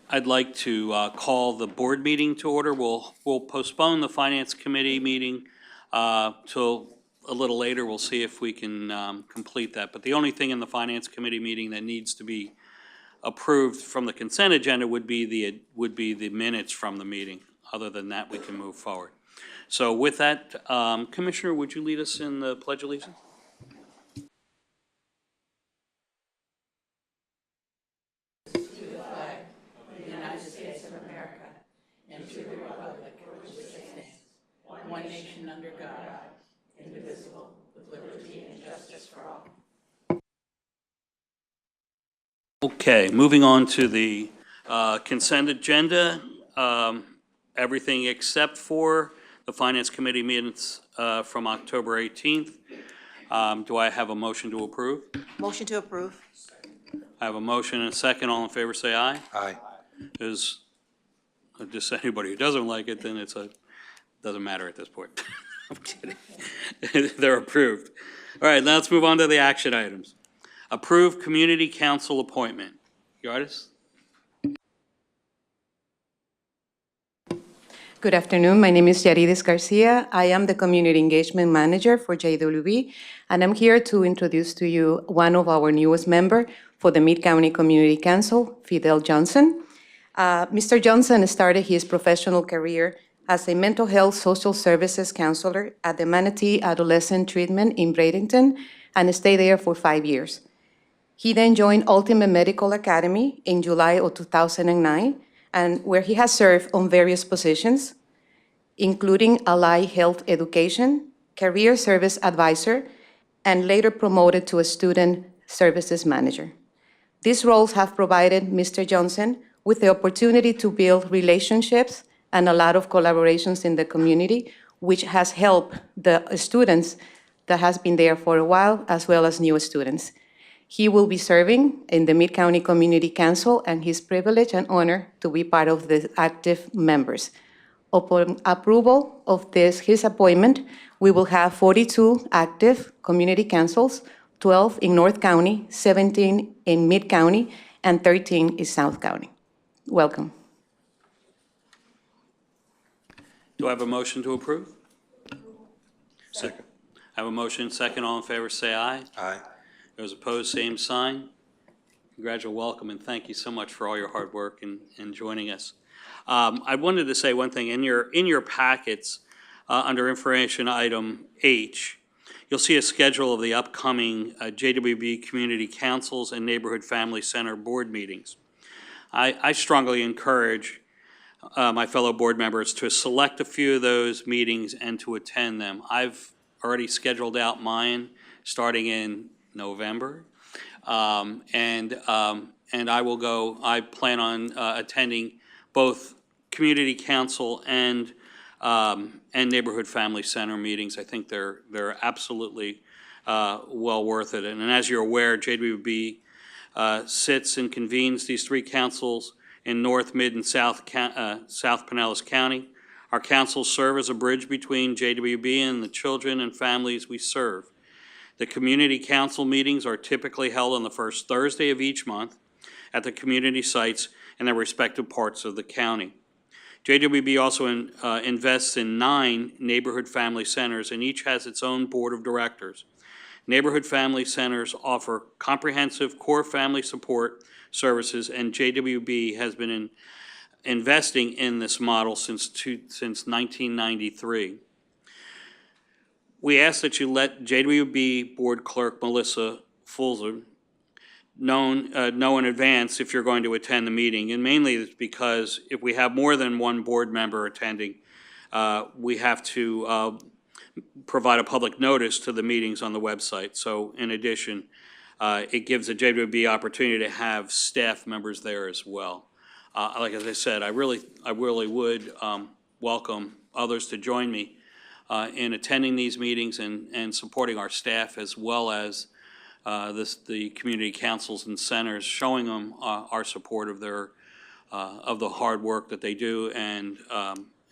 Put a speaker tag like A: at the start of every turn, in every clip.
A: I'd like to call the board meeting to order. We'll postpone the Finance Committee meeting till a little later. We'll see if we can complete that. But the only thing in the Finance Committee meeting that needs to be approved from the consent agenda would be the minutes from the meeting. Other than that, we can move forward. So with that, Commissioner, would you lead us in the Pledge of Allegiance?
B: One nation under God, indivisible, with liberty and justice for all.
A: Okay, moving on to the consent agenda. Everything except for the Finance Committee minutes from October 18th. Do I have a motion to approve?
C: Motion to approve.
A: I have a motion and a second. All in favor say aye.
D: Aye.
A: Is just anybody who doesn't like it, then doesn't matter at this point. I'm kidding. They're approved. All right, now let's move on to the action items. Approve Community Council appointment. Yardis?
C: Good afternoon. My name is Yaridis Garcia. I am the Community Engagement Manager for JWB, and I'm here to introduce to you one of our newest members for the Mid-County Community Council, Fidel Johnson. Mr. Johnson started his professional career as a mental health social services counselor at the Manatee Adolescent Treatment in Bradenton and stayed there for 5 years. He then joined Ultimate Medical Academy in July of 2009, and where he has served on various positions, including allied health education, career service advisor, and later promoted to a student services manager. These roles have provided Mr. Johnson with the opportunity to build relationships and a lot of collaborations in the community, which has helped the students that has been there for a while, as well as new students. He will be serving in the Mid-County Community Council, and his privilege and honor to be part of the active members. Upon approval of his appointment, we will have 42 active community councils, 12 in North County, 17 in Mid-County, and 13 in South County. Welcome.
A: Do I have a motion to approve?
D: Second.
A: I have a motion, second. All in favor say aye.
D: Aye.
A: Those opposed, same sign. Congratulations, welcome, and thank you so much for all your hard work and joining us. I wanted to say one thing. In your packets, under information item H, you'll see a schedule of the upcoming JWB Community Councils and Neighborhood Family Center board meetings. I strongly encourage my fellow board members to select a few of those meetings and to attend them. I've already scheduled out mine starting in November, and I will go. I plan on attending both community council and neighborhood family center meetings. I think they're absolutely well worth it. And as you're aware, JWB sits and convenes these three councils in North, Mid, and South Pinellas County. Our councils serve as a bridge between JWB and the children and families we serve. The community council meetings are typically held on the first Thursday of each month at the community sites in their respective parts of the county. JWB also invests in 9 neighborhood family centers, and each has its own board of directors. Neighborhood family centers offer comprehensive core family support services, and JWB has been investing in this model since 1993. We ask that you let JWB Board Clerk Melissa Fulzer know in advance if you're going to attend the meeting, and mainly it's because if we have more than one board member attending, we have to provide a public notice to the meetings on the website. So in addition, it gives the JWB opportunity to have staff members there as well. Like as I said, I really would welcome others to join me in attending these meetings and supporting our staff, as well as the community councils and centers, showing them our support of their of the hard work that they do and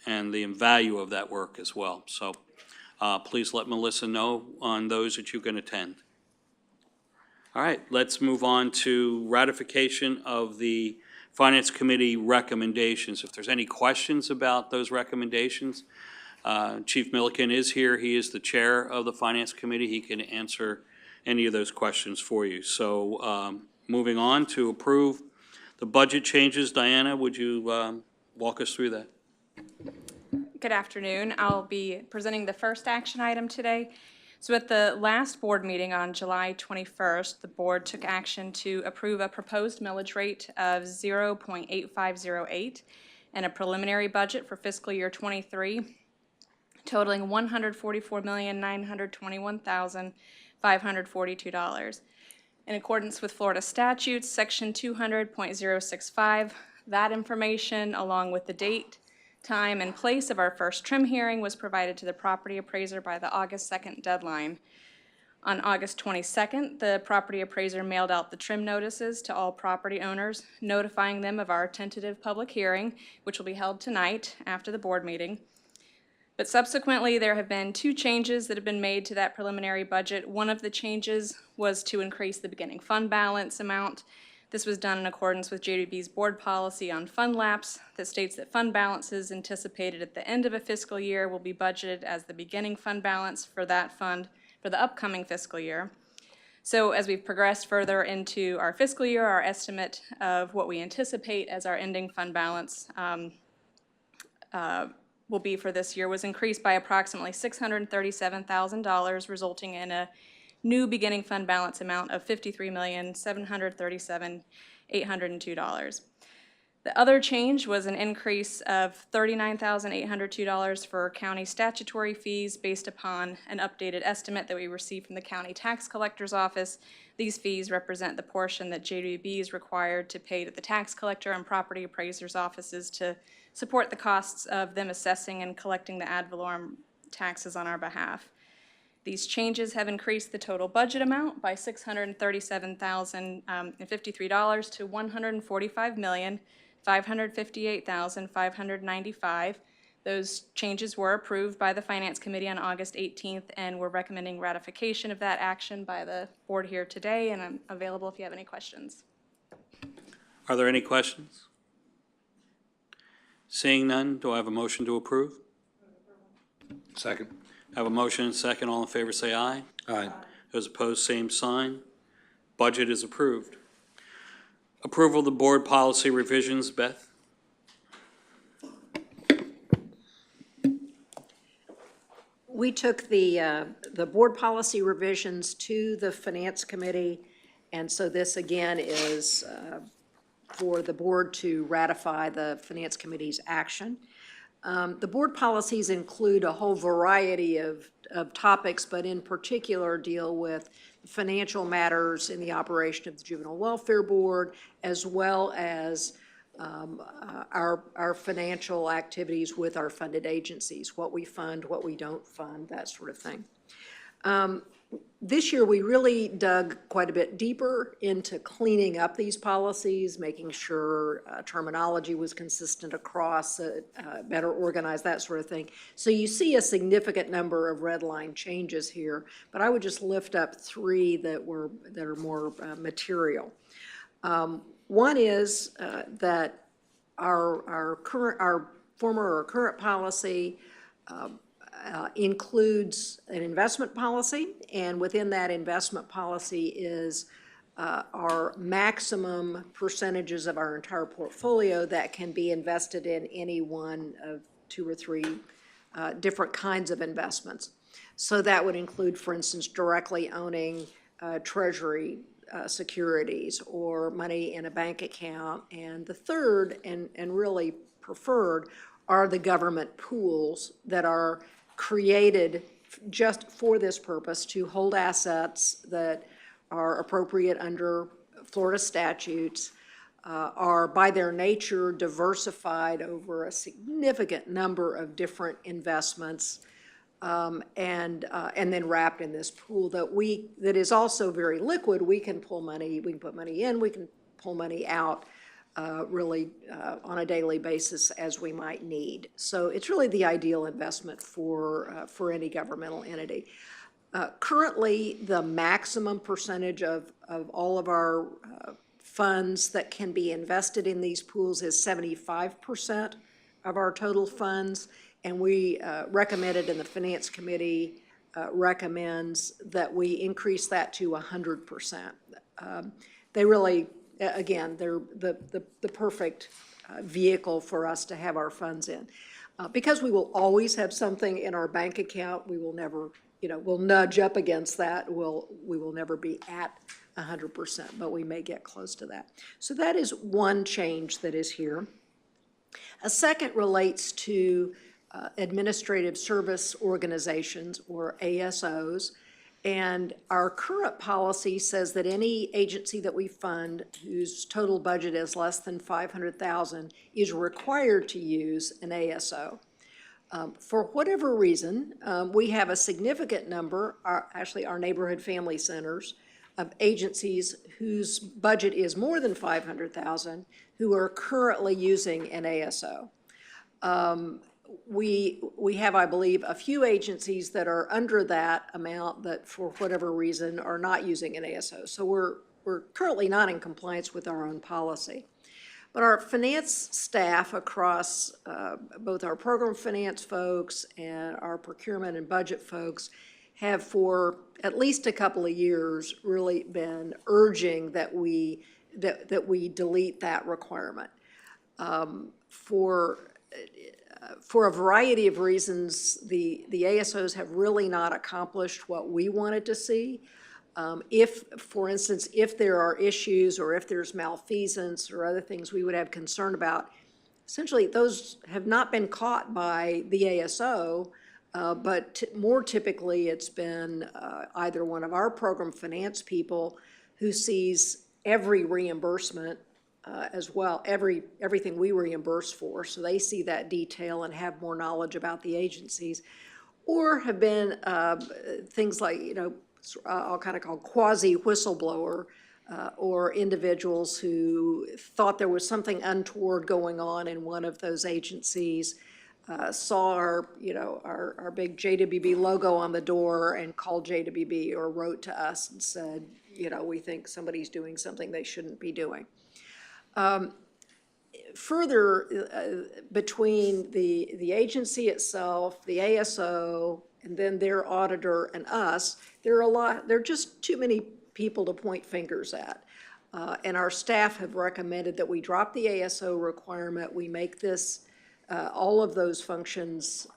A: the value of that work as well. So please let Melissa know on those that you can attend. All right, let's move on to ratification of the Finance Committee recommendations. If there's any questions about those recommendations, Chief Milliken is here. He is the chair of the Finance Committee. He can answer any of those questions for you. So moving on to approve the budget changes. Diana, would you walk us through that?
E: Good afternoon. I'll be presenting the first action item today. So at the last board meeting on July 21st, the board took action to approve a proposed millage rate of 0.8508 and a preliminary budget for fiscal year 23 totaling $144,921,542. In accordance with Florida statutes, section 200.065, that information, along with the date, time, and place of our first trim hearing, was provided to the property appraiser by the August 2nd deadline. On August 22nd, the property appraiser mailed out the trim notices to all property owners, notifying them of our tentative public hearing, which will be held tonight after the board meeting. But subsequently, there have been two changes that have been made to that preliminary budget. One of the changes was to increase the beginning fund balance amount. This was done in accordance with JWB's board policy on fund lapse that states that fund balances anticipated at the end of a fiscal year will be budgeted as the beginning fund balance for that fund for the upcoming fiscal year. So as we've progressed further into our fiscal year, our estimate of what we anticipate as our ending fund balance will be for this year was increased by approximately $637,000, resulting in a new beginning fund balance amount of $53,737,802. The other change was an increase of $39,802 for county statutory fees based upon an updated estimate that we received from the county tax collector's office. These fees represent the portion that JWB is required to pay to the tax collector and property appraiser's offices to support the costs of them assessing and collecting the ad valorem taxes on our behalf. These changes have increased the total budget amount by $637,053 to $145,558,595. Those changes were approved by the Finance Committee on August 18th, and we're recommending ratification of that action by the board here today, and I'm available if you have any questions.
A: Are there any questions? Seeing none, do I have a motion to approve?
D: Second.
A: I have a motion and a second. All in favor say aye.
D: Aye.
A: Those opposed, same sign. Budget is approved. Approval of the board policy revisions. Beth?
F: We took the board policy revisions to the Finance Committee, and so this again is for the board to ratify the Finance Committee's action. The board policies include a whole variety of topics, but in particular deal with financial matters in the operation of the Juvenile Welfare Board, as well as our financial activities with our funded agencies, what we fund, what we don't fund, that sort of thing. This year, we really dug quite a bit deeper into cleaning up these policies, making sure terminology was consistent across, better organized, that sort of thing. So you see a significant number of red line changes here, but I would just lift up three that are more material. One is that our former or current policy includes an investment policy, and within that investment policy is our maximum percentages of our entire portfolio that can be invested in any one of two or three different kinds of investments. So that would include, for instance, directly owning treasury securities or money in a bank account. And the third, and really preferred, are the government pools that are created just for this purpose, to hold assets that are appropriate under Florida statutes, are by their nature diversified over a significant number of different investments, and then wrapped in this pool that is also very liquid. We can pull money, we can put money in, we can pull money out really on a daily basis as we might need. So it's really the ideal investment for any governmental entity. Currently, the maximum percentage of all of our funds that can be invested in these pools is 75% of our total funds, and we recommended, and the Finance Committee recommends that we increase that to 100%. They really, again, they're the perfect vehicle for us to have our funds in. Because we will always have something in our bank account, we will never, we'll nudge up against that. We will never be at 100%, but we may get close to that. So that is one change that is here. A second relates to administrative service organizations, or ASOs. And our current policy says that any agency that we fund whose total budget is less than $500,000 is required to use an ASO. For whatever reason, we have a significant number, actually our neighborhood family centers, of agencies whose budget is more than $500,000 who are currently using an ASO. We have, I believe, a few agencies that are under that amount that, for whatever reason, are not using an ASO. So we're currently not in compliance with our own policy. But our finance staff across both our program finance folks and our procurement and budget folks have, for at least a couple of years, really been urging that we delete that requirement. For a variety of reasons, the ASOs have really not accomplished what we wanted to see. If, for instance, if there are issues or if there's malfeasance or other things we would have concern about, essentially those have not been caught by the ASO, but more typically it's been either one of our program finance people who sees every reimbursement as well, everything we reimburse for, so they see that detail and have more knowledge about the agencies, or have been things like, I'll kind of call quasi-whistleblower, or individuals who thought there was something untoward going on in one of those agencies, saw our big JWB logo on the door and called JWB or wrote to us and said, we think somebody's doing something they shouldn't be doing. Further, between the agency itself, the ASO, and then their auditor and us, there are just too many people to point fingers at. And our staff have recommended that we drop the ASO requirement. We make this, all of those functions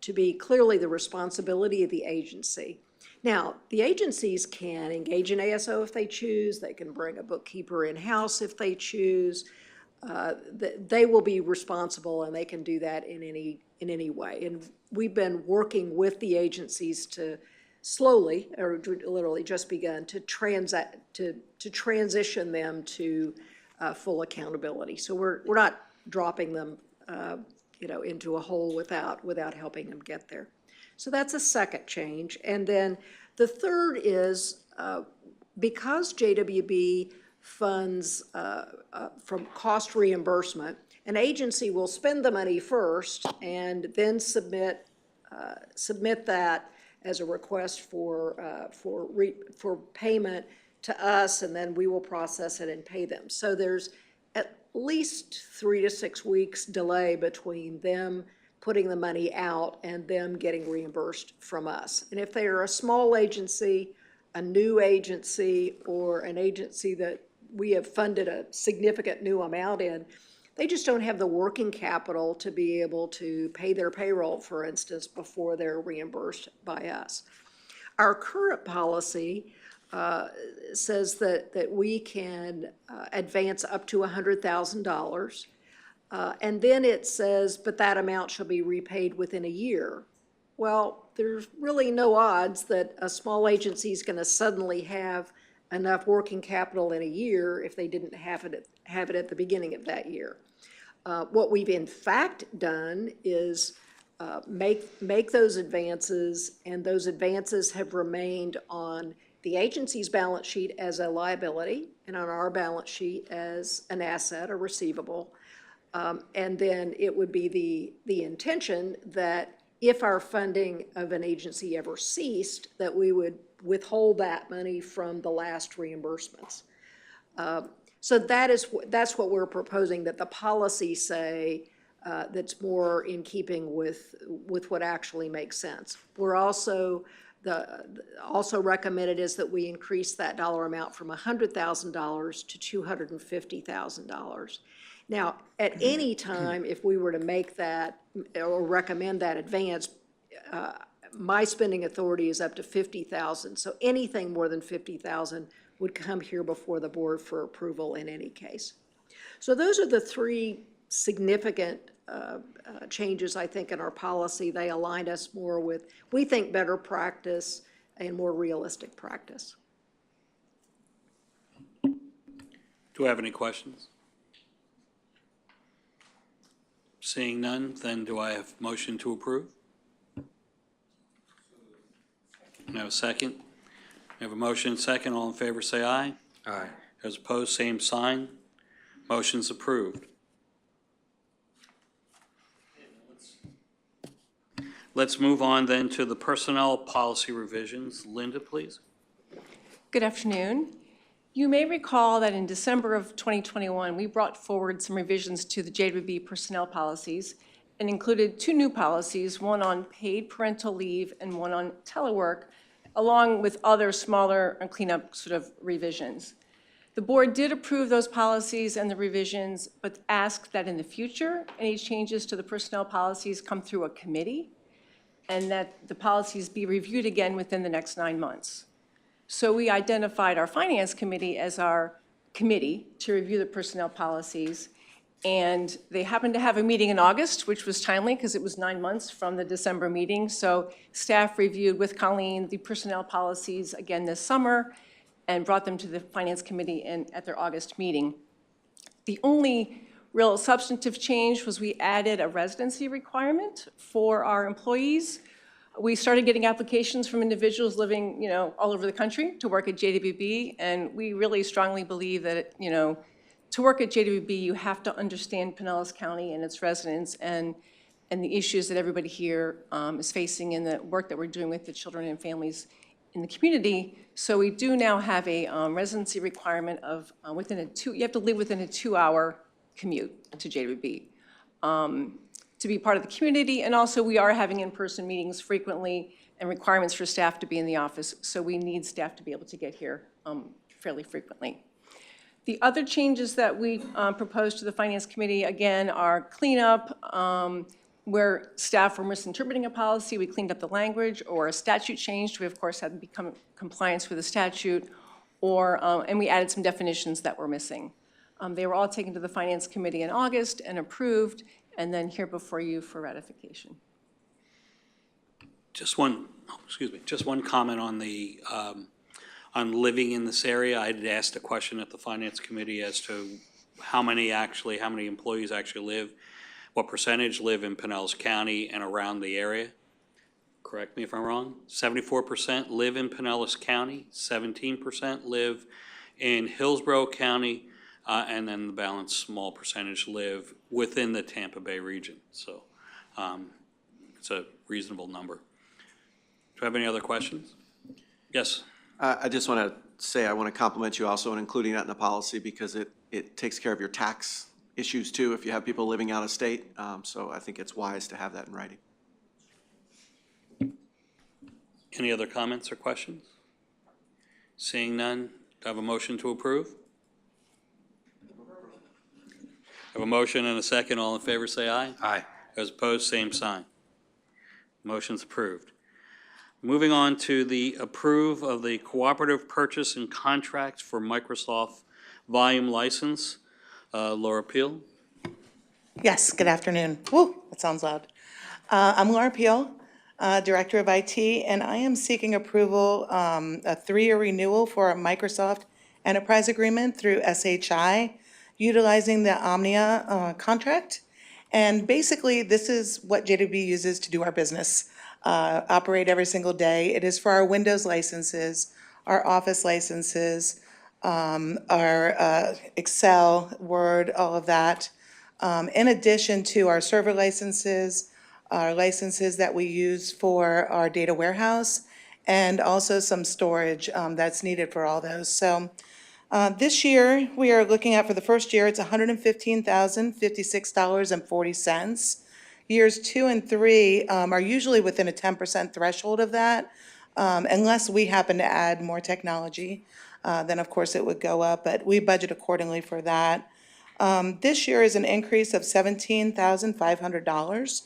F: to be clearly the responsibility of the agency. Now, the agencies can engage in ASO if they choose. They can bring a bookkeeper in-house if they choose. They will be responsible, and they can do that in any way. And we've been working with the agencies to slowly, or literally just begun, to transition them to full accountability. So we're not dropping them, into a hole without helping them get there. So that's a second change. And then the third is because JWB funds from cost reimbursement, an agency will spend the money first and then submit that as a request for payment to us, and then we will process it and pay them. So there's at least 3 to 6 weeks delay between them putting the money out and them getting reimbursed from us. And if they are a small agency, a new agency, or an agency that we have funded a significant new amount in, they just don't have the working capital to be able to pay their payroll, for instance, before they're reimbursed by us. Our current policy says that we can advance up to $100,000. And then it says, but that amount shall be repaid within a year. Well, there's really no odds that a small agency is going to suddenly have enough working capital in a year if they didn't have it at the beginning of that year. What we've in fact done is make those advances, and those advances have remained on the agency's balance sheet as a liability and on our balance sheet as an asset, a receivable. And then it would be the intention that if our funding of an agency ever ceased, that we would withhold that money from the last reimbursements. So that's what we're proposing, that the policies say, that's more in keeping with what actually makes sense. We're also, also recommended is that we increase that dollar amount from $100,000 to $250,000. Now, at any time, if we were to make that or recommend that advance, my spending authority is up to $50,000. So anything more than $50,000 would come here before the board for approval in any case. So those are the three significant changes, I think, in our policy. They aligned us more with, we think, better practice and more realistic practice.
A: Do I have any questions? Seeing none, then do I have motion to approve? I have a second. I have a motion, second. All in favor, say aye.
D: Aye.
A: Those opposed, same sign. Motion's approved. Let's move on then to the personnel policy revisions. Linda, please.
G: Good afternoon. You may recall that in December of 2021, we brought forward some revisions to the JWB personnel policies and included two new policies, one on paid parental leave and one on telework, along with other smaller and cleanup sort of revisions. The board did approve those policies and the revisions, but asked that in the future, any changes to the personnel policies come through a committee and that the policies be reviewed again within the next 9 months. So we identified our finance committee as our committee to review the personnel policies. And they happened to have a meeting in August, which was timely because it was 9 months from the December meeting. So staff reviewed with Colleen the personnel policies again this summer and brought them to the finance committee at their August meeting. The only real substantive change was we added a residency requirement for our employees. We started getting applications from individuals living, all over the country to work at JWB, and we really strongly believe that, to work at JWB, you have to understand Pinellas County and its residents and the issues that everybody here is facing in the work that we're doing with the children and families in the community. So we do now have a residency requirement of you have to live within a 2-hour commute to JWB. To be part of the community, and also we are having in-person meetings frequently and requirements for staff to be in the office, so we need staff to be able to get here fairly frequently. The other changes that we proposed to the Finance Committee, again, are cleanup, where staff were misinterpreting a policy, we cleaned up the language, or a statute changed, we of course had to become compliance with the statute, and we added some definitions that were missing. They were all taken to the Finance Committee in August and approved, and then here before you for ratification.
A: Just one comment on the, on living in this area. I had asked a question at the Finance Committee as to how many employees actually live, what percentage live in Pinellas County and around the area. Correct me if I'm wrong. 74% live in Pinellas County, 17% live in Hillsborough County, and then the balance, small percentage, live within the Tampa Bay region. So it's a reasonable number. Do you have any other questions? Yes.
H: I just want to say I want to compliment you also on including that in the policy because it takes care of your tax issues too if you have people living out of state. So I think it's wise to have that in writing.
A: Any other comments or questions? Seeing none, do I have a motion to approve? I have a motion and a second. All in favor, say aye.
D: Aye.
A: Those opposed, same sign. Motion's approved. Moving on to the approve of the cooperative purchase and contract for Microsoft volume license. Laura Peel.
I: Yes, good afternoon. Woo, that sounds loud. I'm Laura Peel, Director of IT, and I am seeking approval, a 3-year renewal for a Microsoft Enterprise Agreement through SHI, utilizing the Omnia contract. And basically, this is what JWB uses to do our business, operate every single day. It is for our Windows licenses, our Office licenses, our Excel, Word, all of that. In addition to our server licenses, our licenses that we use for our data warehouse, and also some storage that's needed for all those. So This year, we are looking at, for the first year, it's $115,056.40. Years 2 and 3 are usually within a 10% threshold of that, unless we happen to add more technology. Then, of course, it would go up, but we budget accordingly for that. This year is an increase of $17,500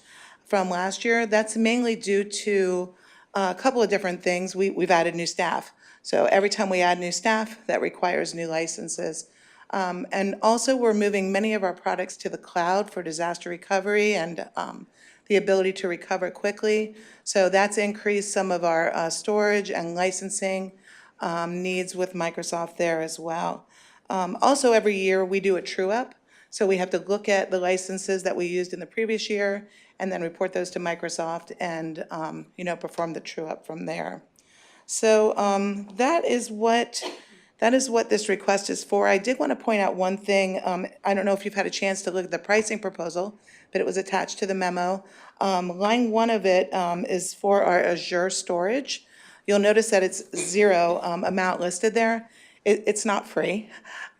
I: from last year. That's mainly due to a couple of different things. We've added new staff. So every time we add new staff, that requires new licenses. And also, we're moving many of our products to the cloud for disaster recovery and the ability to recover quickly. So that's increased some of our storage and licensing needs with Microsoft there as well. Also, every year, we do a true-up. So we have to look at the licenses that we used in the previous year and then report those to Microsoft and, perform the true-up from there. So that is what this request is for. I did want to point out one thing. I don't know if you've had a chance to look at the pricing proposal, but it was attached to the memo. Line 1 of it is for our Azure Storage. You'll notice that it's zero amount listed there. It's not free.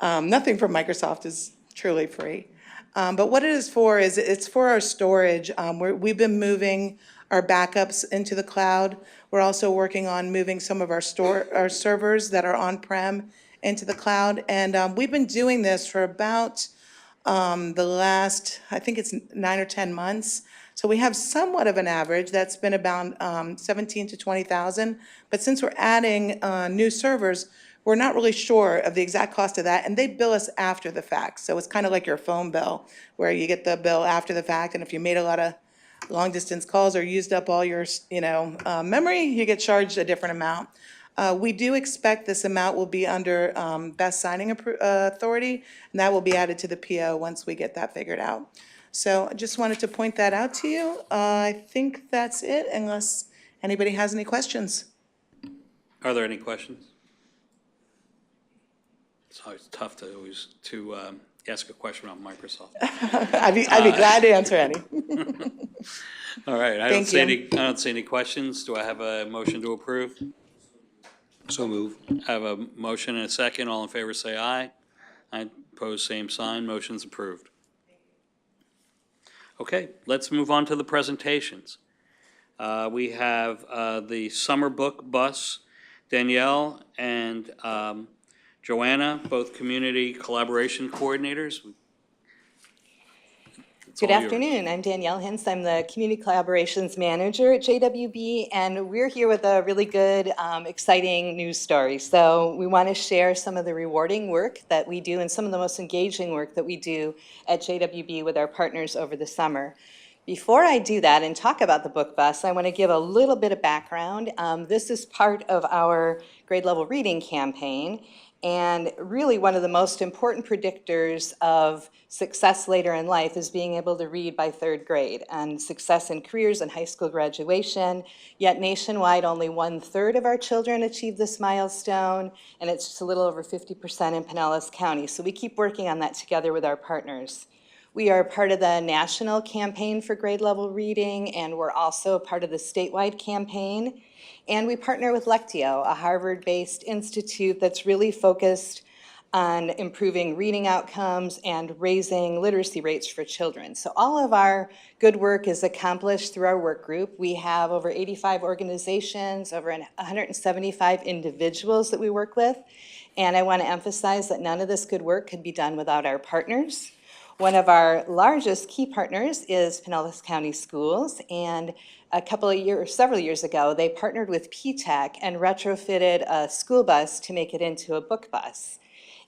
I: Nothing from Microsoft is truly free. But what it is for is it's for our storage. We've been moving our backups into the cloud. We're also working on moving some of our servers that are on-prem into the cloud. And we've been doing this for about the last, I think it's 9 or 10 months. So we have somewhat of an average that's been about 17 to 20,000. But since we're adding new servers, we're not really sure of the exact cost of that, and they bill us after the fact. So it's kind of like your phone bill, where you get the bill after the fact, and if you made a lot of long-distance calls or used up all your, memory, you get charged a different amount. We do expect this amount will be under best signing authority, and that will be added to the PO once we get that figured out. So I just wanted to point that out to you. I think that's it, unless anybody has any questions.
A: Are there any questions? It's always tough to ask a question on Microsoft.
I: I'd be glad to answer any.
A: All right, I
I: Thank
A: don't see any questions. Do I have a motion to approve?
D: So move.
A: I have a motion and a second. All in favor, say aye. I oppose, same sign. Motion's approved. Okay, let's move on to the presentations. We have the summer book bus, Danielle and Joanna, both community collaboration coordinators. It's
J: Good
A: all yours.
J: afternoon. I'm Danielle Hintz. I'm the Community Collaborations Manager at JWB, and we're here with a really good, exciting news story. So we want to share some of the rewarding work that we do and some of the most engaging work that we do at JWB with our partners over the summer. Before I do that and talk about the book bus, I want to give a little bit of background. This is part of our grade level reading campaign. And really one of the most important predictors of success later in life is being able to read by 3rd grade and success in careers and high school graduation. Yet nationwide, only 1/3 of our children achieve this milestone, and it's just a little over 50% in Pinellas County. So we keep working on that together with our partners. We are part of the national campaign for grade level reading, and we're also part of the statewide campaign. And we partner with Lectio, a Harvard-based institute that's really focused on improving reading outcomes and raising literacy rates for children. So all of our good work is accomplished through our work group. We have over 85 organizations, over 175 individuals that we work with. And I want to emphasize that none of this good work could be done without our partners. One of our largest key partners is Pinellas County Schools, and several years ago, they partnered with P-TECH and retrofitted a school bus to make it into a book bus.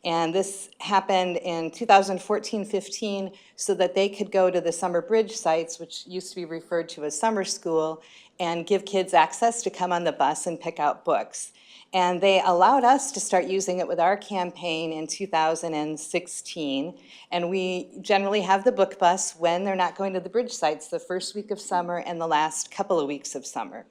J: And this happened in 2014-15 so that they could go to the summer bridge sites, which used to be referred to as summer school, and give kids access to come on the bus and pick out books. And they allowed us to start using it with our campaign in 2016. And we generally have the book bus when they're not going to the bridge sites the first week of summer and the last couple of weeks of summer.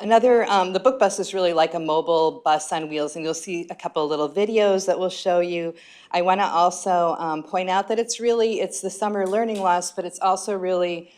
J: The book bus is really like a mobile bus on wheels, and you'll see a couple of little videos that will show you. I want to also point out that it's the summer learning loss, but it's also really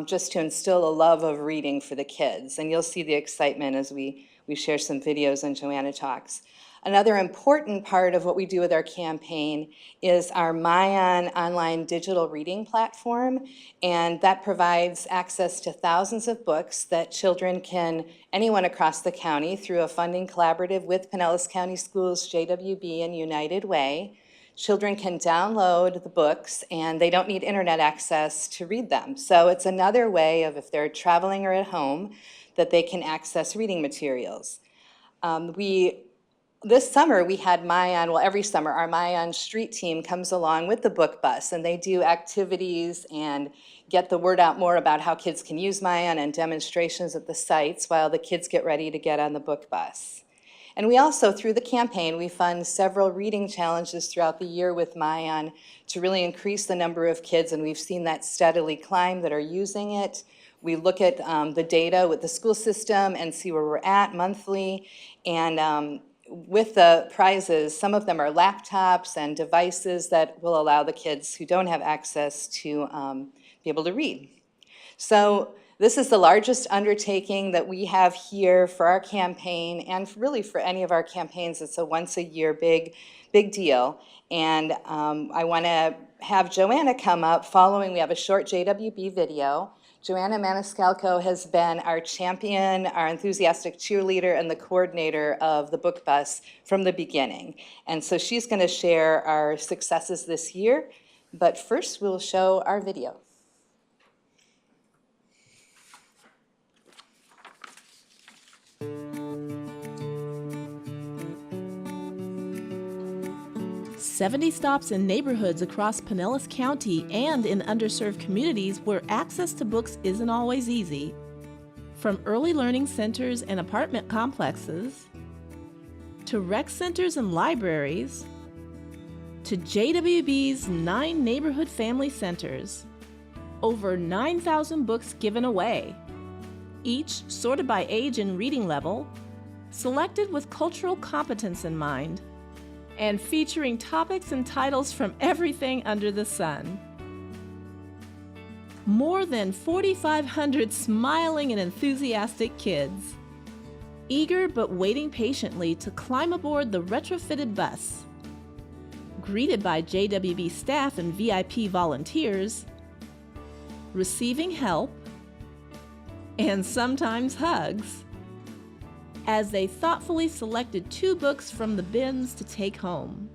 J: just to instill a love of reading for the kids. And you'll see the excitement as we share some videos and Joanna talks. Another important part of what we do with our campaign is our MyOn online digital reading platform, and that provides access to thousands of books that children can, anyone across the county, through a funding collaborative with Pinellas County Schools, JWB, and United Way. Children can download the books, and they don't need internet access to read them. So it's another way of, if they're traveling or at home, that they can access reading materials. This summer, we had MyOn, well, every summer, our MyOn street team comes along with the book bus, and they do activities and get the word out more about how kids can use MyOn and demonstrations at the sites while the kids get ready to get on the book bus. And we also, through the campaign, we fund several reading challenges throughout the year with MyOn to really increase the number of kids, and we've seen that steadily climb that are using it. We look at the data with the school system and see where we're at monthly, and with the prizes, some of them are laptops and devices that will allow the kids who don't have access to be able to read. So this is the largest undertaking that we have here for our campaign, and really for any of our campaigns. It's a once-a-year big deal. And I want to have Joanna come up following. We have a short JWB video. Joanna Maniscalco has been our champion, our enthusiastic cheerleader, and the coordinator of the book bus from the beginning. And so she's going to share our successes this year. But first, we'll show our video.
K: "70 stops in neighborhoods across Pinellas County and in underserved communities where access to books isn't always easy. From early learning centers and apartment complexes, to rec centers and libraries, to JWB's 9 neighborhood family centers. Over 9,000 books given away, each sorted by age and reading level, selected with cultural competence in mind, and featuring topics and titles from everything under the sun. More than 4,500 smiling and enthusiastic kids, eager but waiting patiently to climb aboard the retrofitted bus, greeted by JWB staff and VIP volunteers, receiving help, and sometimes hugs, as they thoughtfully selected 2 books from the bins to take home.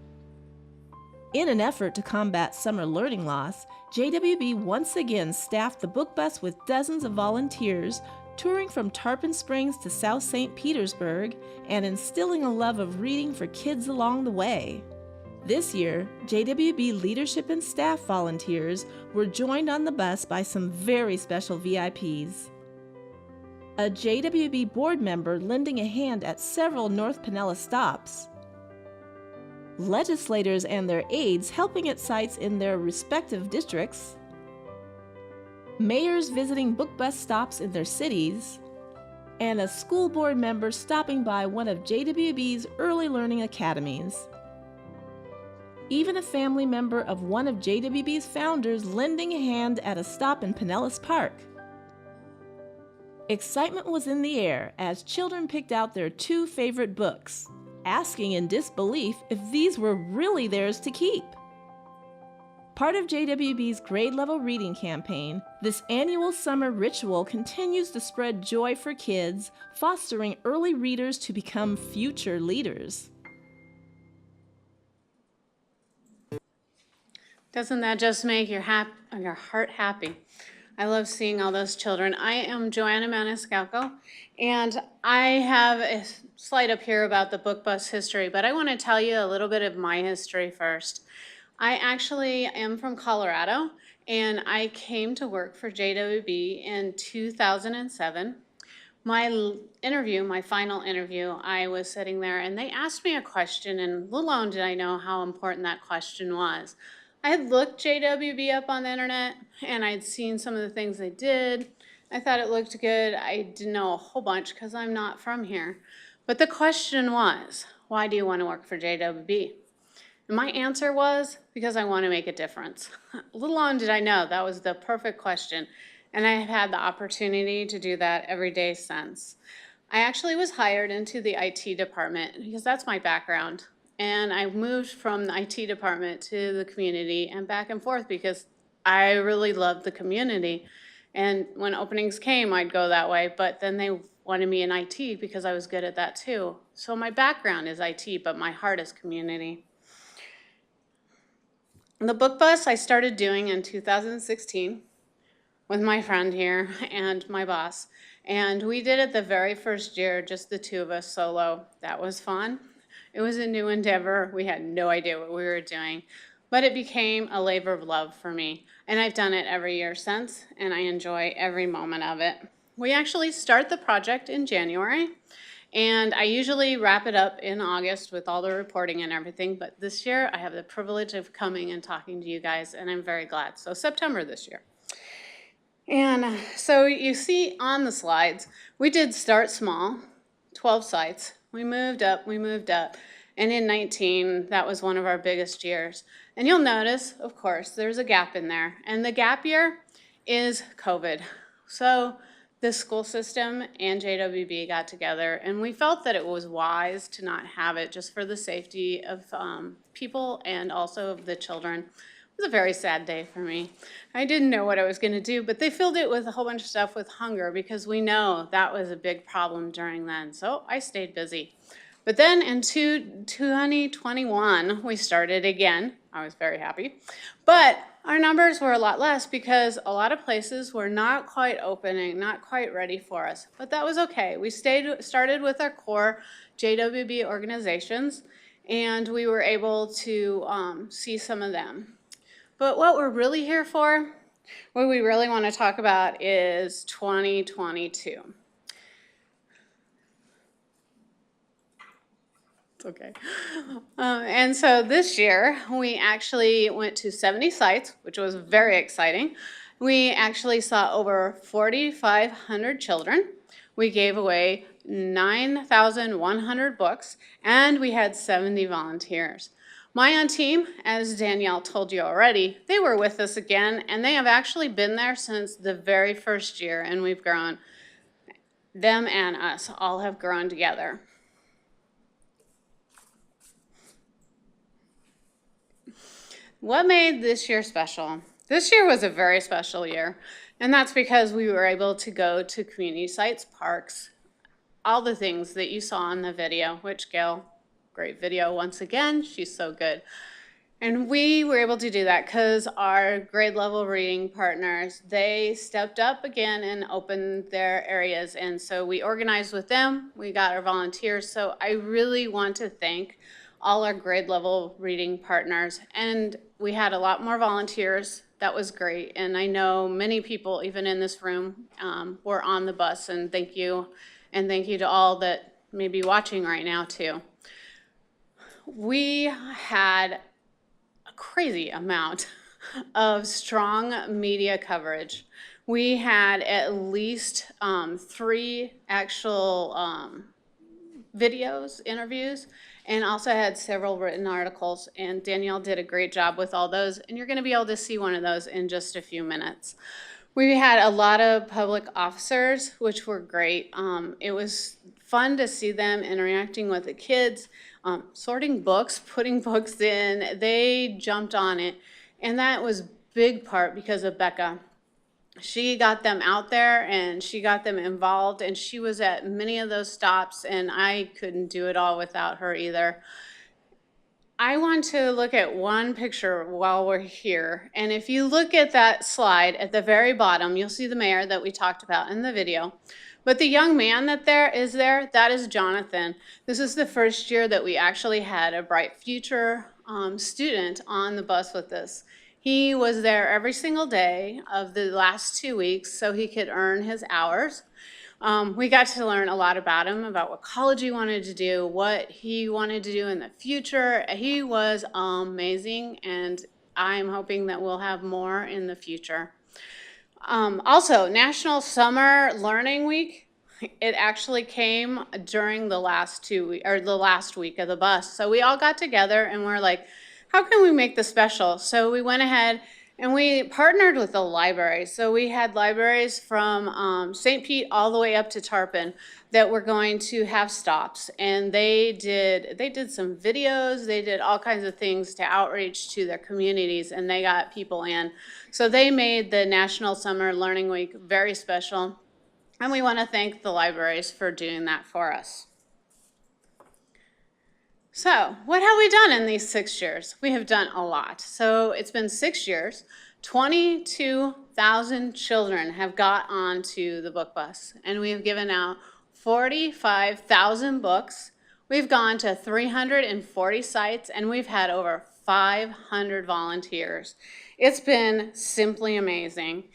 K: In an effort to combat summer learning loss, JWB once again staffed the book bus with dozens of volunteers, touring from Tarpon Springs to South St. Petersburg and instilling a love of reading for kids along the way. This year, JWB leadership and staff volunteers were joined on the bus by some very special VIPs. A JWB board member lending a hand at several North Pinellas stops, legislators and their aides helping at sites in their respective districts, mayors visiting book bus stops in their cities, and a school board member stopping by one of JWB's early learning academies. Even a family member of one of JWB's founders lending a hand at a stop in Pinellas Park. Excitement was in the air as children picked out their 2 favorite books, asking in disbelief if these were really theirs to keep. Part of JWB's grade-level reading campaign, this annual summer ritual continues to spread joy for kids, fostering early readers to become future leaders.
L: Doesn't that just make your heart happy? I love seeing all those children. I am Joanna Maniscalco, and I have a slide up here about the book bus history, but I want to tell you a little bit of my history first. I actually am from Colorado, and I came to work for JWB in 2007. My final interview, I was sitting there, and they asked me a question, and little alone did I know how important that question was. I had looked JWB up on the internet, and I'd seen some of the things they did. I thought it looked good. I didn't know a whole bunch because I'm not from here. But the question was, why do you want to work for JWB? And my answer was, because I want to make a difference. Little on did I know that was the perfect question, and I have had the opportunity to do that every day since. I actually was hired into the IT department because that's my background. And I moved from the IT department to the community and back and forth because I really loved the community. And when openings came, I'd go that way, but then they wanted me in IT because I was good at that too. So my background is IT, but my heart is community. The book bus I started doing in 2016 with my friend here and my boss. And we did it the very first year, just the two of us solo. That was fun. It was a new endeavor. We had no idea what we were doing, but it became a labor of love for me. And I've done it every year since, and I enjoy every moment of it. We actually start the project in January, and I usually wrap it up in August with all the reporting and everything, but this year I have the privilege of coming and talking to you guys, and I'm very glad. So September this year. And so you see on the slides, we did start small, 12 sites. We moved up, and in 19, that was one of our biggest years. And you'll notice, of course, there's a gap in there, and the gap year is COVID. So the school system and JWB got together, and we felt that it was wise to not have it just for the safety of people and also of the children. It was a very sad day for me. I didn't know what I was going to do, but they filled it with a whole bunch of stuff with hunger because we know that was a big problem during then. So I stayed busy. But then in 2021, we started again. I was very happy. But our numbers were a lot less because a lot of places were not quite opening, not quite ready for us. But that was okay. We started with our core JWB organizations, and we were able to see some of them. But what we're really here for, what we really want to talk about is 2022. It's okay. And so this year, we actually went to 70 sites, which was very exciting. We actually saw over 4,500 children. We gave away 9,100 books, and we had 70 volunteers. My own team, as Danielle told you already, they were with us again, and they have actually been there since the very first year, and we've grown. Them and us all have grown together. What made this year special? This year was a very special year, and that's because we were able to go to community sites, parks, all the things that you saw in the video, which Gail, great video once again, she's so good. And we were able to do that because our grade level reading partners, they stepped up again and opened their areas. And so we organized with them, we got our volunteers. So I really want to thank all our grade level reading partners. And we had a lot more volunteers. That was great. And I know many people, even in this room, were on the bus. And thank you. And thank you to all that may be watching right now too. We had a crazy amount of strong media coverage. We had at least 3 actual videos, interviews, and also had several written articles. And Danielle did a great job with all those. And you're going to be able to see one of those in just a few minutes. We had a lot of public officers, which were great. It was fun to see them interacting with the kids, sorting books, putting books in. They jumped on it. And that was big part because of Becca. She got them out there and she got them involved, and she was at many of those stops, and I couldn't do it all without her either. I want to look at one picture while we're here. And if you look at that slide at the very bottom, you'll see the mayor that we talked about in the video. But the young man that is there, that is Jonathan. This is the first year that we actually had a Bright Future student on the bus with us. He was there every single day of the last 2 weeks so he could earn his hours. We got to learn a lot about him, about what college he wanted to do, what he wanted to do in the future. He was amazing, and I'm hoping that we'll have more in the future. Also, National Summer Learning Week, it actually came during the last week of the bus. So we all got together and we're like, how can we make this special? So we went ahead And we partnered with the libraries. So we had libraries from St. Pete all the way up to Tarpon that were going to have stops. And they did some videos, they did all kinds of things to outreach to their communities, and they got people in. So they made the National Summer Learning Week very special. And we want to thank the libraries for doing that for us. So, what have we done in these 6 years? We have done a lot. So, it's been 6 years. 22,000 children have got onto the book bus, and we have given out 45,000 books. We've gone to 340 sites, and we've had over 500 volunteers. It's been simply amazing.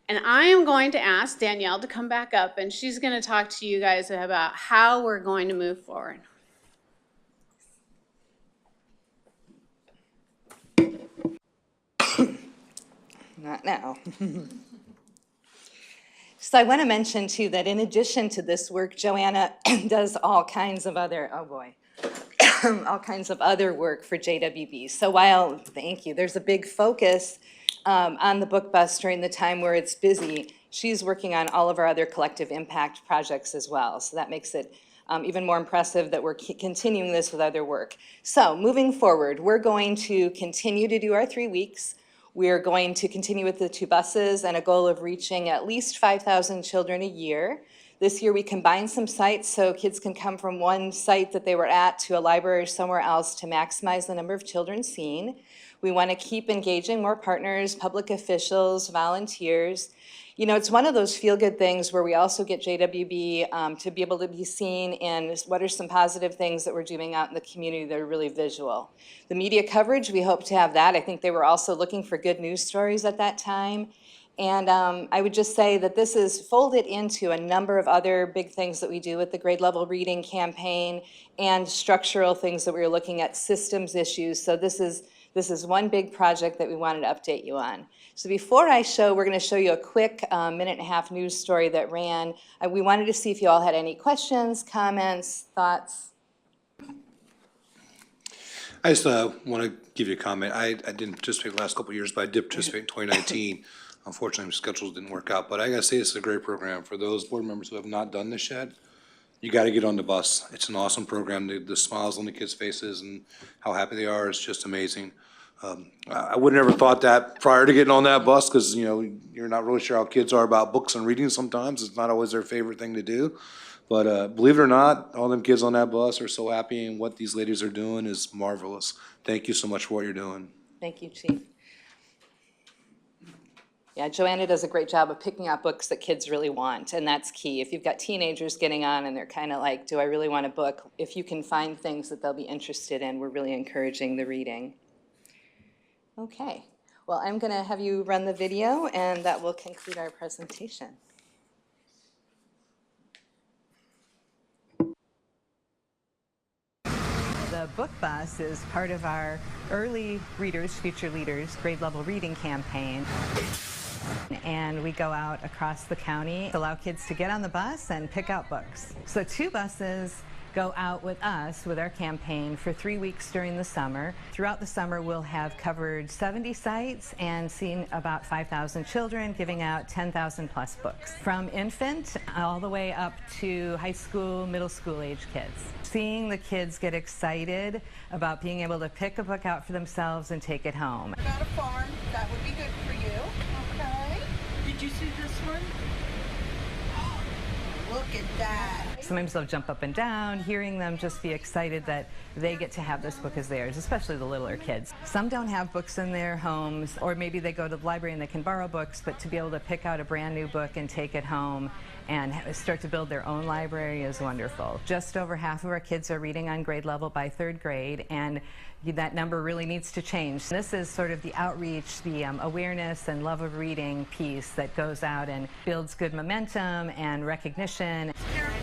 L: And I am going to ask Danielle to come back up, and she's going to talk to you guys about how we're going to move forward.
J: Not now. So I want to mention too that in addition to this work, Joanna does all kinds of other, all kinds of other work for JWB. So while, thank you, there's a big focus on the book bus during the time where it's busy, she's working on all of our other collective impact projects as well. So that makes it even more impressive that we're continuing this with other work. So moving forward, we're going to continue to do our 3 weeks. We're going to continue with the 2 buses and a goal of reaching at least 5,000 children a year. This year we combined some sites so kids can come from one site that they were at to a library somewhere else to maximize the number of children seen. We want to keep engaging more partners, public officials, volunteers. You know, it's one of those feel-good things where we also get JWB to be able to be seen in what are some positive things that we're doing out in the community that are really visual. The media coverage, we hope to have that. I think they were also looking for good news stories at that time. And I would just say that this is folded into a number of other big things that we do with the grade level reading campaign and structural things that we were looking at, systems issues. So this is one big project that we wanted to update you on. So before I show, we're going to show you a quick minute-and-a-half news story that ran. We wanted to see if you all had any questions, comments, thoughts.
D: I just want to give you a comment. I didn't participate the last couple of years, but I did participate in 2019. Unfortunately, my schedules didn't work out, but I got to say this is a great program. For those board members who have not done this yet, you got to get on the bus. It's an awesome program. The smiles on the kids' faces and how happy they are is just amazing. I would have never thought that prior to getting on that bus because, you know, you're not really sure how kids are about books and reading sometimes. It's not always their favorite thing to do. But believe it or not, all them kids on that bus are so happy, and what these ladies are doing is marvelous. Thank you so much for what you're doing.
J: Thank you, Chief. Yeah, Joanna does a great job of picking out books that kids really want, and that's key. If you've got teenagers getting on and they're kind of like, do I really want a book? If you can find things that they'll be interested in, we're really encouraging the reading. Okay, well, I'm going to have you run the video, and that will conclude our presentation.
M: The book bus is part of our Early Readers, Future Leaders grade level reading campaign. And we go out across the county to allow kids to get on the bus and pick out books. So 2 buses go out with us with our campaign for 3 weeks during the summer. Throughout the summer, we'll have covered 70 sites and seen about 5,000 children, giving out 10,000 plus books. From infant all the way up to high school, middle school age kids. Seeing the kids get excited about being able to pick a book out for themselves and take it home.
B: About a farm, that would be good for you. Okay. Did you see this one? Look at that.
M: Sometimes they'll jump up and down, hearing them just be excited that they get to have this book as theirs, especially the littler kids. Some don't have books in their homes, or maybe they go to the library and they can borrow books, but to be able to pick out a brand new book and take it home and start to build their own library is wonderful. Just over half of our kids are reading on grade level by 3rd grade, and that number really needs to change. This is sort of the outreach, the awareness and love of reading piece that goes out and builds good momentum and recognition.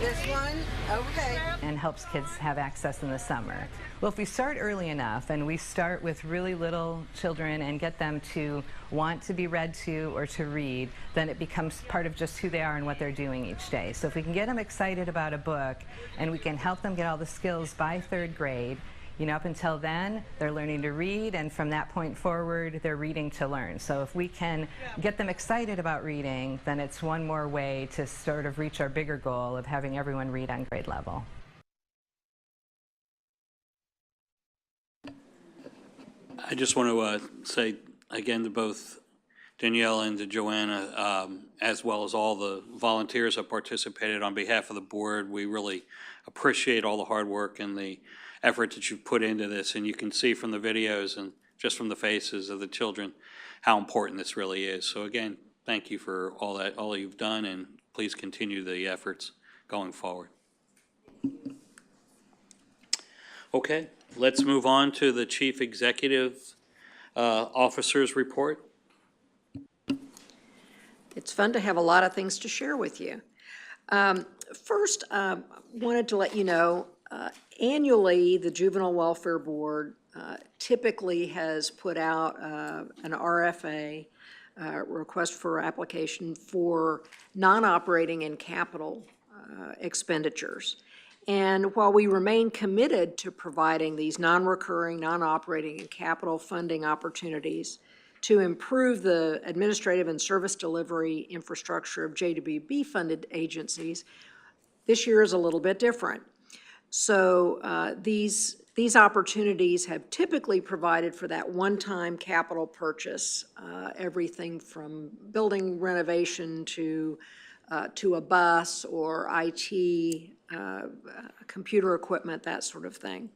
B: This one, okay.
M: And helps kids have access in the summer. Well, if we start early enough and we start with really little children and get them to want to be read to or to read, then it becomes part of just who they are and what they're doing each day. So if we can get them excited about a book and we can help them get all the skills by 3rd grade, You know, up until then, they're learning to read, and from that point forward, they're reading to learn. So if we can get them excited about reading, then it's one more way to sort of reach our bigger goal of having everyone read on grade level.
A: I just want to say again to both Danielle and to Joanna, as well as all the volunteers that participated on behalf of the board. We really appreciate all the hard work and the effort that you've put into this. And you can see from the videos and just from the faces of the children how important this really is. So again, thank you for all you've done, and please continue the efforts going forward. Okay, let's move on to the Chief Executive Officer's report.
F: It's fun to have a lot of things to share with you. First, wanted to let you know, annually, the Juvenile Welfare Board typically has put out an RFA, request for application for non-operating and capital expenditures. And while we remain committed to providing these non-recurring, non-operating, and capital funding opportunities to improve the administrative and service delivery infrastructure of JWB-funded agencies, this year is a little bit different. So these opportunities have typically provided for that one-time capital purchase, everything from building renovation to a bus or IT, computer equipment, that sort of thing.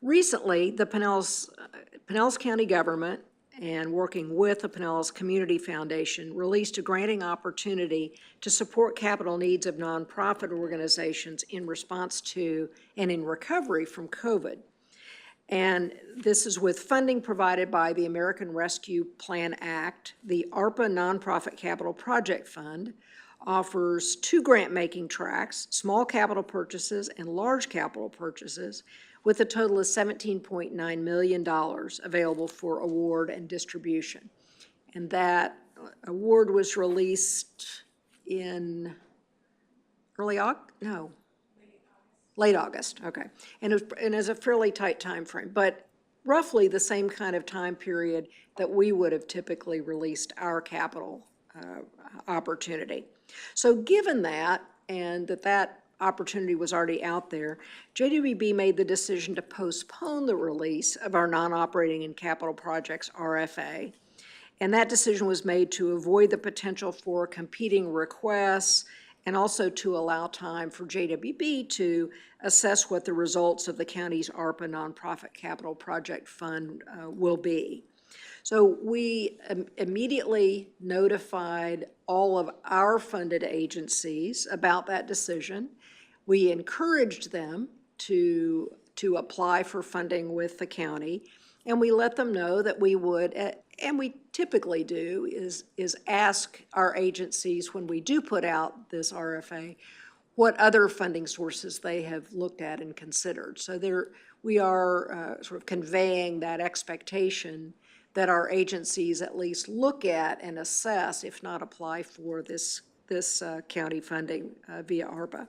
F: Recently, the Pinellas County government, and working with the Pinellas Community Foundation, released a granting opportunity to support capital needs of nonprofit organizations in response to and in recovery from COVID. And this is with funding provided by the American Rescue Plan Act. The ARPA Nonprofit Capital Project Fund offers 2 grant-making tracks, small capital purchases and large capital purchases, with a total of $17.9 million available for award and distribution. And that award was released in late August, okay. And it was a fairly tight time frame, but roughly the same kind of time period that we would have typically released our capital opportunity. So given that, and that opportunity was already out there, JWB made the decision to postpone the release of our non-operating and capital projects RFA. And that decision was made to avoid the potential for competing requests and also to allow time for JWB to assess what the results of the county's ARPA Nonprofit Capital Project Fund will be. So we immediately notified all of our funded agencies about that decision. We encouraged them to apply for funding with the county, and we let them know that we would, and we typically do, is ask our agencies when we do put out this RFA, what other funding sources they have looked at and considered. So we are sort of conveying that expectation that our agencies at least look at and assess, if not apply for this county funding via ARPA.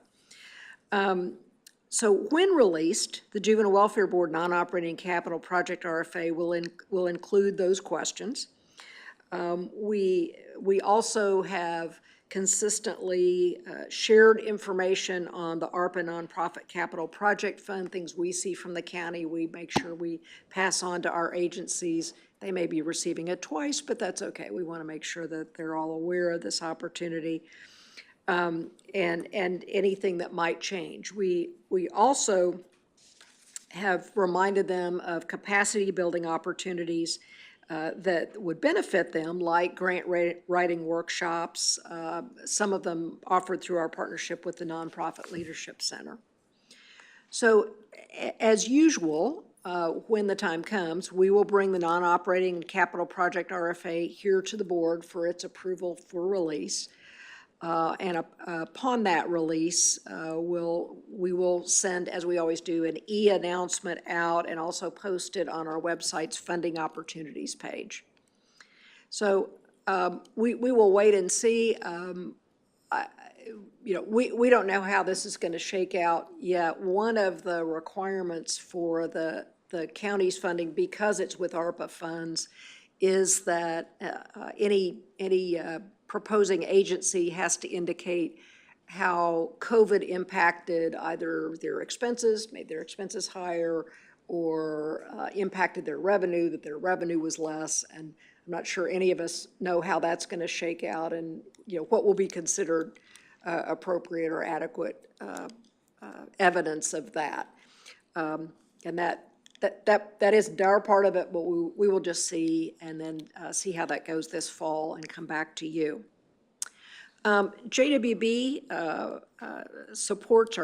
F: So when released, the Juvenile Welfare Board non-operating capital project RFA will include those questions. We also have consistently shared information on the ARPA Nonprofit Capital Project Fund, things we see from the county. We make sure we pass on to our agencies. They may be receiving it twice, but that's okay. We want to make sure that they're all aware of this opportunity. And anything that might change. We also have reminded them of capacity building opportunities that would benefit them, like grant writing workshops, some of them offered through our partnership with the Nonprofit Leadership Center. So as usual, when the time comes, we will bring the non-operating and capital project RFA here to the board for its approval for release. And upon that release, we will send, as we always do, an e-announcement out and also post it on our website's funding opportunities page. So we will wait and see. we don't know how this is going to shake out yet. One of the requirements for the county's funding, because it's with ARPA funds, is that any proposing agency has to indicate how COVID impacted either their expenses, made their expenses higher, or impacted their revenue, that their revenue was less. And I'm not sure any of us know how that's going to shake out, and what will be considered appropriate or adequate evidence of that. And that isn't our part of it, but we will just see, and then see how that goes this fall and come back to you. JWB supports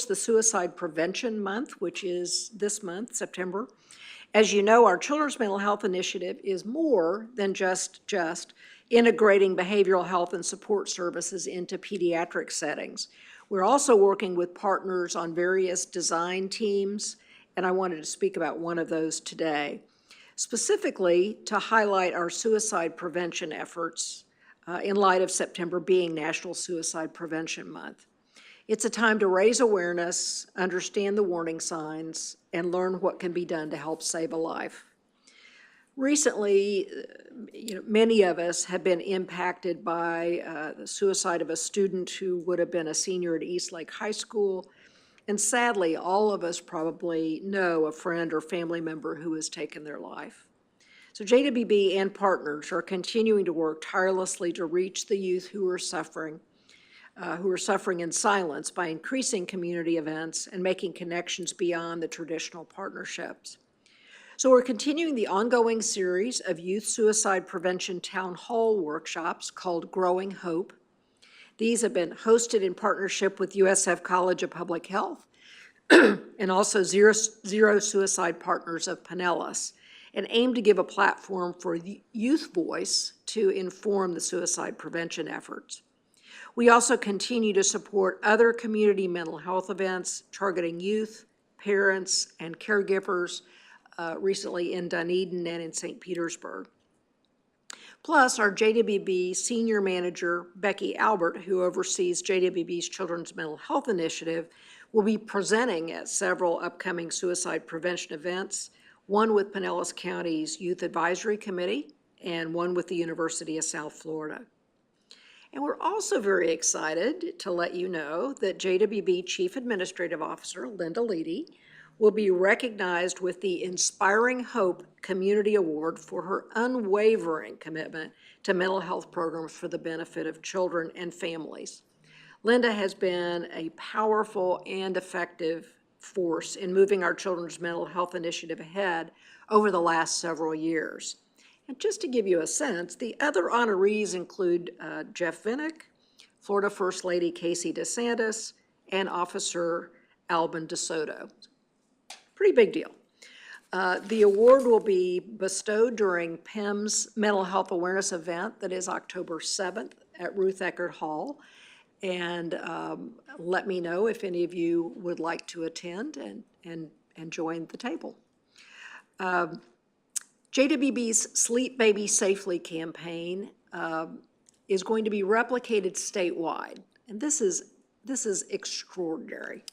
F: the Suicide Prevention Month, which is this month, September. As you know, our Children's Mental Health Initiative is more than just integrating behavioral health and support services into pediatric settings. We're also working with partners on various design teams, and I wanted to speak about one of those today, specifically to highlight our suicide prevention efforts in light of September being National Suicide Prevention Month. It's a time to raise awareness, understand the warning signs, and learn what can be done to help save a life. Recently, many of us have been impacted by the suicide of a student who would have been a senior at Eastlake High School. And sadly, all of us probably know a friend or family member who has taken their life. So JWB and partners are continuing to work tirelessly to reach the youth who are suffering in silence by increasing community events and making connections beyond the traditional partnerships. So we're continuing the ongoing series of youth suicide prevention town hall workshops called Growing Hope. These have been hosted in partnership with USF College of Public Health and also Zero Suicide Partners of Pinellas, and aim to give a platform for youth voice to inform the suicide prevention efforts. We also continue to support other community mental health events targeting youth, parents, and caregivers, recently in Dunedin and in St. Petersburg. Plus, our JWB Senior Manager, Becky Albert, who oversees JWB's Children's Mental Health Initiative, will be presenting at several upcoming suicide prevention events, one with Pinellas County's Youth Advisory Committee and one with the University of South Florida. And we're also very excited to let you know that JWB Chief Administrative Officer Linda Leedy will be recognized with the Inspiring Hope Community Award for her unwavering commitment to mental health programs for the benefit of children and families. Linda has been a powerful and effective force in moving our Children's Mental Health Initiative ahead over the last several years. And just to give you a sense, the other honorees include Jeff Vinnick, Florida First Lady Casey DeSantis, and Officer Alban DeSoto. Pretty big deal. The award will be bestowed during PIM's Mental Health Awareness event that is October 7th at Ruth Eckerd Hall. And let me know if any of you would like to attend and join the table. JWB's Sleep Baby Safely campaign is going to be replicated statewide. And this is extraordinary.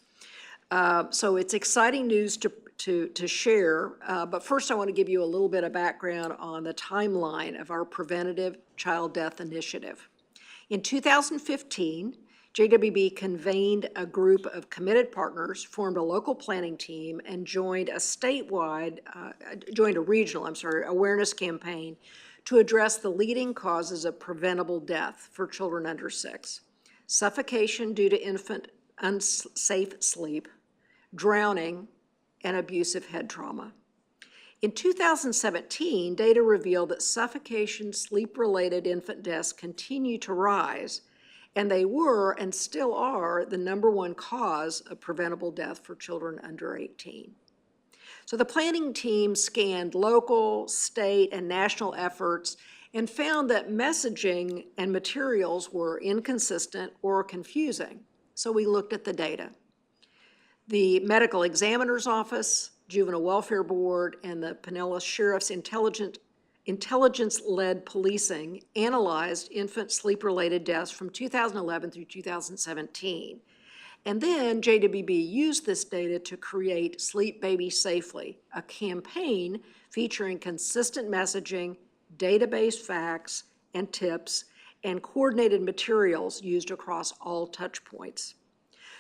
F: So it's exciting news to share, but first I want to give you a little bit of background on the timeline of our Preventative Child Death Initiative. In 2015, JWB convened a group of committed partners, formed a local planning team, and joined a regional awareness campaign to address the leading causes of preventable death for children under 6: suffocation due to infant unsafe sleep, drowning, and abusive head trauma. In 2017, data revealed that suffocation, sleep-related infant deaths continue to rise, and they were and still are the #1 cause of preventable death for children under 18. So the planning team scanned local, state, and national efforts and found that messaging and materials were inconsistent or confusing. So we looked at the data. The Medical Examiner's Office, Juvenile Welfare Board, and the Pinellas Sheriff's Intelligence intelligence-led policing analyzed infant sleep-related deaths from 2011 through 2017. And then JWB used this data to create Sleep Baby Safely, a campaign featuring consistent messaging, database facts and tips, and coordinated materials used across all touch points.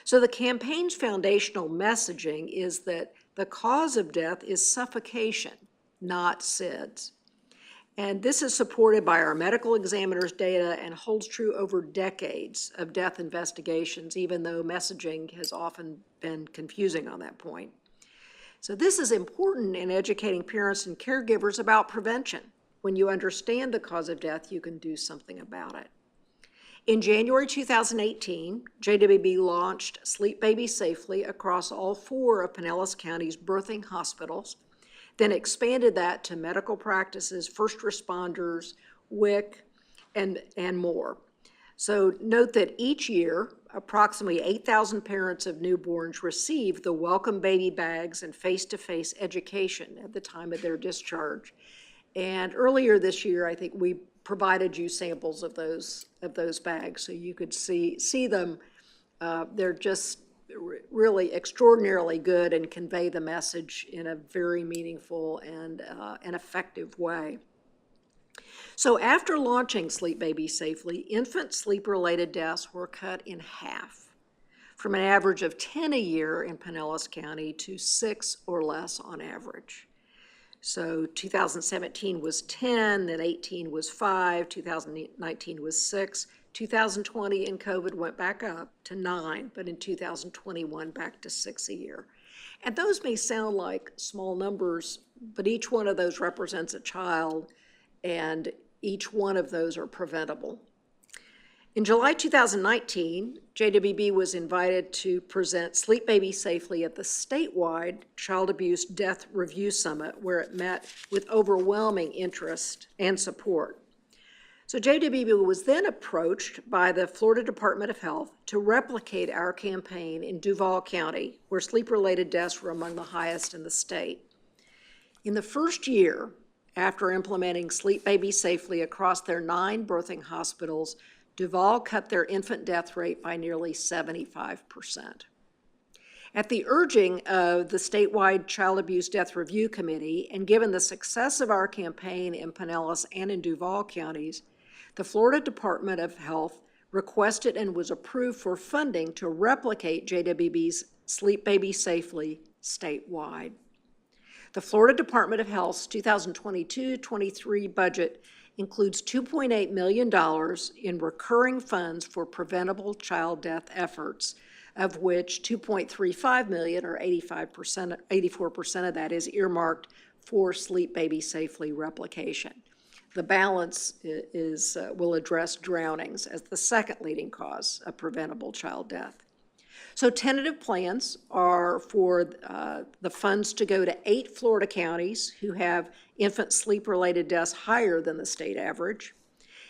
F: So the campaign's foundational messaging is that the cause of death is suffocation, not SIDS. And this is supported by our medical examiner's data and holds true over decades of death investigations, even though messaging has often been confusing on that point. So this is important in educating parents and caregivers about prevention. When you understand the cause of death, you can do something about it. In January 2018, JWB launched Sleep Baby Safely across all 4 of Pinellas County's birthing hospitals, then expanded that to medical practices, first responders, WIC, and more. So note that each year, approximately 8,000 parents of newborns receive the welcome baby bags and face-to-face education at the time of their discharge. And earlier this year, I think we provided you samples of those bags so you could see them. They're just really extraordinarily good and convey the message in a very meaningful and an effective way. So after launching Sleep Baby Safely, infant sleep-related deaths were cut in half, from an average of 10 a year in Pinellas County to 6 or less on average. So 2017 was 10, then 18 was 5, 2019 was 6, 2020 in COVID went back up to 9, but in 2021 back to 6 a year. And those may sound like small numbers, but each one of those represents a child, and each one of those are preventable. In July 2019, JWB was invited to present Sleep Baby Safely at the statewide Child Abuse Death Review Summit, where it met with overwhelming interest and support. So JWB was then approached by the Florida Department of Health to replicate our campaign in Duval County, where sleep-related deaths were among the highest in the state. In the first year after implementing Sleep Baby Safely across their 9 birthing hospitals, Duval cut their infant death rate by nearly 75%. At the urging of the statewide Child Abuse Death Review Committee, and given the success of our campaign in Pinellas and in Duval counties, the Florida Department of Health requested and was approved for funding to replicate JWB's Sleep Baby Safely statewide. The Florida Department of Health's 2022-23 budget includes $2.8 million in recurring funds for preventable child death efforts, of which $2.35 million, or 84% of that, is earmarked for Sleep Baby Safely replication. The balance will address drownings as the second leading cause of preventable child death. So tentative plans are for the funds to go to 8 Florida counties who have infant sleep-related deaths higher than the state average.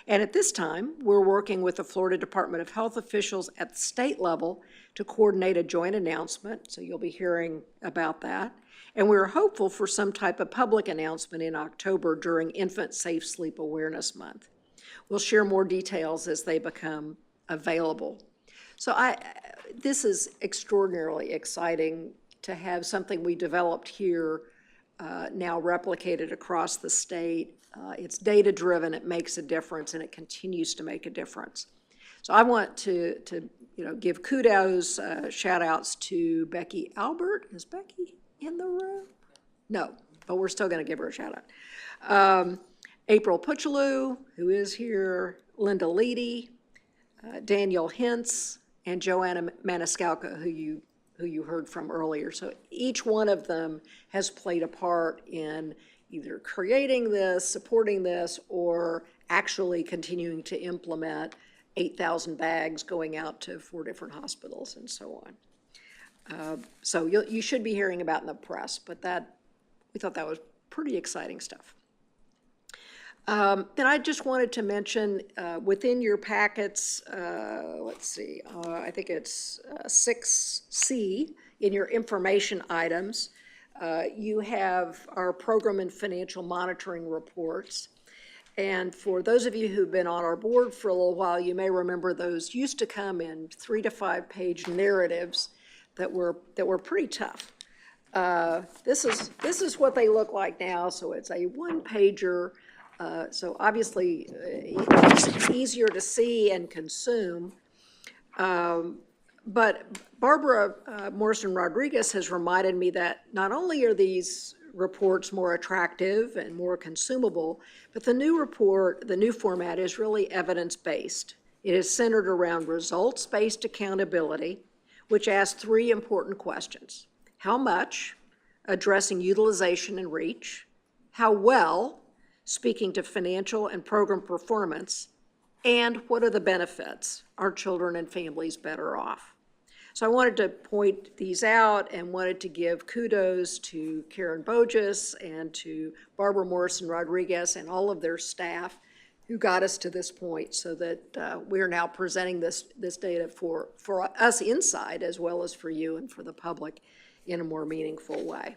F: And at this time, we're working with the Florida Department of Health officials at the state level to coordinate a joint announcement, so you'll be hearing about that. And we're hopeful for some type of public announcement in October during Infant Safe Sleep Awareness Month. We'll share more details as they become available. So this is extraordinarily exciting to have something we developed here now replicated across the state. It's data-driven, it makes a difference, and it continues to make a difference. So I want to give kudos, shout-outs to Becky Albert. Is Becky in the room? No, but we're still going to give her a shout-out. April Puchaloo, who is here, Linda Leedy, Daniel Hintz, and Joanna Maniscalco, who you heard from earlier. So each one of them has played a part in either creating this, supporting this, or actually continuing to implement 8,000 bags going out to 4 different hospitals and so on. So you should be hearing about in the press, but we thought that was pretty exciting stuff. Then I just wanted to mention within your packets, let's see, I think it's 6C in your information items. you have our program and financial monitoring reports. And for those of you who've been on our board for a little while, you may remember those used to come in 3 to 5 page narratives that were pretty tough. This is what they look like now. So it's a one-pager. So obviously it's easier to see and consume. But Barbara Morrison Rodriguez has reminded me that not only are these reports more attractive and more consumable, but the new report, the new format is really evidence-based. It is centered around results-based accountability, which asks 3 important questions. How much, addressing utilization and reach, how well, speaking to financial and program performance, and what are the benefits? Are children and families better off? So I wanted to point these out and wanted to give kudos to Karen Bogus and to Barbara Morrison Rodriguez and all of their staff who got us to this point, so that we are now presenting this data for us inside as well as for you and for the public in a more meaningful way.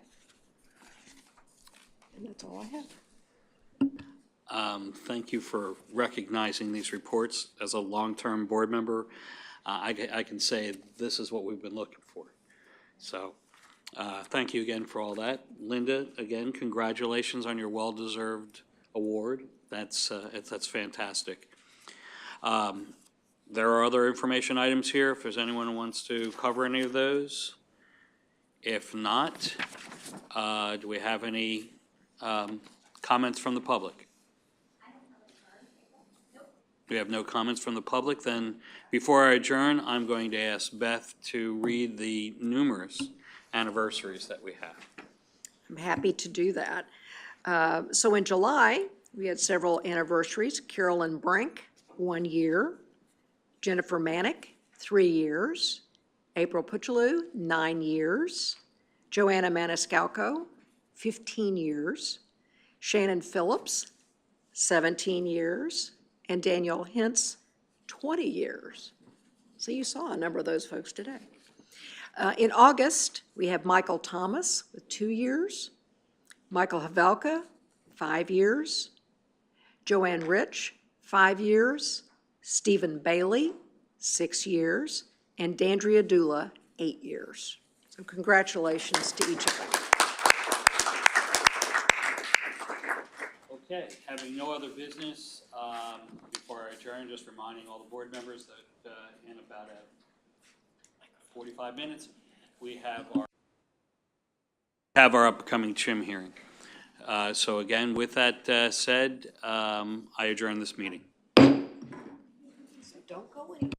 F: And that's all I have.
A: Thank you for recognizing these reports. As a long-term board member, I can say this is what we've been looking for. So thank you again for all that. Linda, again, congratulations on your well-deserved award. That's fantastic. There are other information items here, if there's anyone who wants to cover any of those. If not, do we have any comments from the public? We have no comments from the public. Then before I adjourn, I'm going to ask Beth to read the numerous anniversaries that we have.
F: I'm happy to do that. So in July, we had several anniversaries. Carolyn Brink, 1 year. Jennifer Manick, 3 years. April Puchaloo, 9 years. Joanna Maniscalco, 15 years. Shannon Phillips, 17 years. And Daniel Hintz, 20 years. So you saw a number of those folks today. In August, we have Michael Thomas with 2 years. Michael Havelka, 5 years. Joanne Rich, 5 years. Stephen Bailey, 6 years. And Dandria Dula, 8 years. So congratulations to each of them.
A: Okay, having no other business, before I adjourn, just reminding all the board members that in about 45 minutes, we have our upcoming CHIM hearing. So again, with that said, I adjourn this meeting.
F: So don't go anywhere.